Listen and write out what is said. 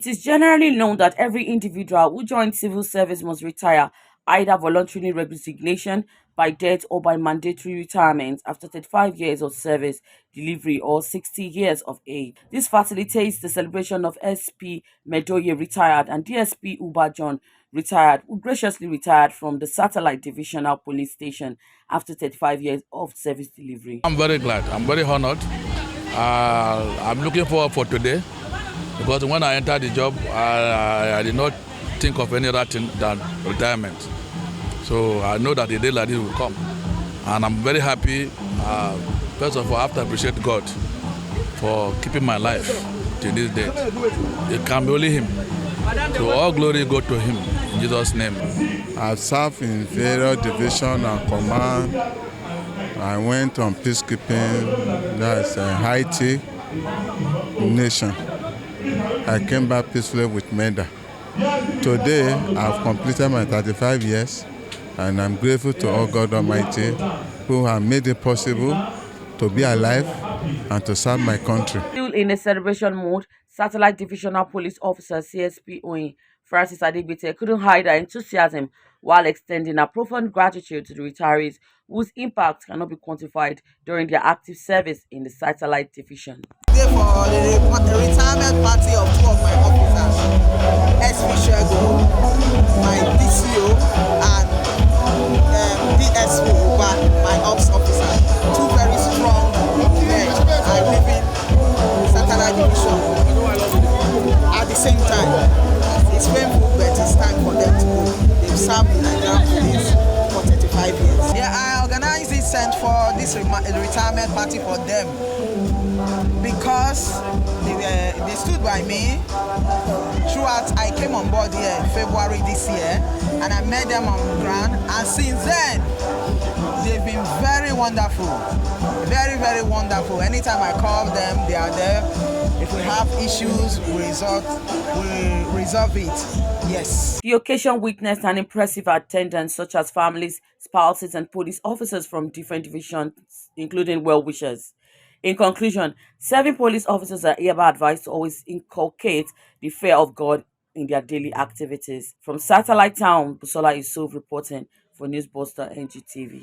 It is generally known that every individual who joins civil service must retire, either voluntarily resignation, by death, or by mandatory retirement after 35 years of service delivery or 60 years of age. This facilitates the celebration of SP Medoye retired and DSP Uba John retired, who graciously retired from the Satellite Divisional Police Station after 35 years of service delivery. I'm very glad. I'm very honored. I'm looking forward for today because when I entered the job, I did not think of any other thing than retirement. So I know that a day like this will come. And I'm very happy. First of all, I have to appreciate God for keeping my life to this day. It can be only Him. So all glory go to Him in Jesus' name. I've served in various divisions and command. I went on peacekeeping, that's Haiti nation. I came back peacefully with medal. Today, I've completed my 35 years, and I'm grateful to all God Almighty who have made it possible to be alive and to serve my country. Still in a celebration mode, Satellite Divisional Police Officer CSP Oyin Francis Adigbite couldn't hide her enthusiasm while extending her profound gratitude to the retirees whose impact cannot be quantified during their active service in the Satellite Division. For the retirement party of two of my officers, SP Shego, my DCO, and DSO, my ops officer, two very strong men. I live in Satellite Division. At the same time, it's painful, but it's time for them to go. They've served in Nigerian police for 35 years. Yeah, I organized this sent for this retirement party for them because they stood by me throughout. I came on board here in February this year, and I met them on the ground, and since then they've been very wonderful, very, very wonderful. Anytime I call them, they are there. If we have issues, we resolve it. Yes. The occasion witnessed an impressive attendance, such as families, spouses, and police officers from different divisions, including well-wishers. In conclusion, serving police officers are hereby advised to always inculcate the fear of God in their daily activities. From Satellite Town, Busola Yusuf reporting for Newsbuster NGTV.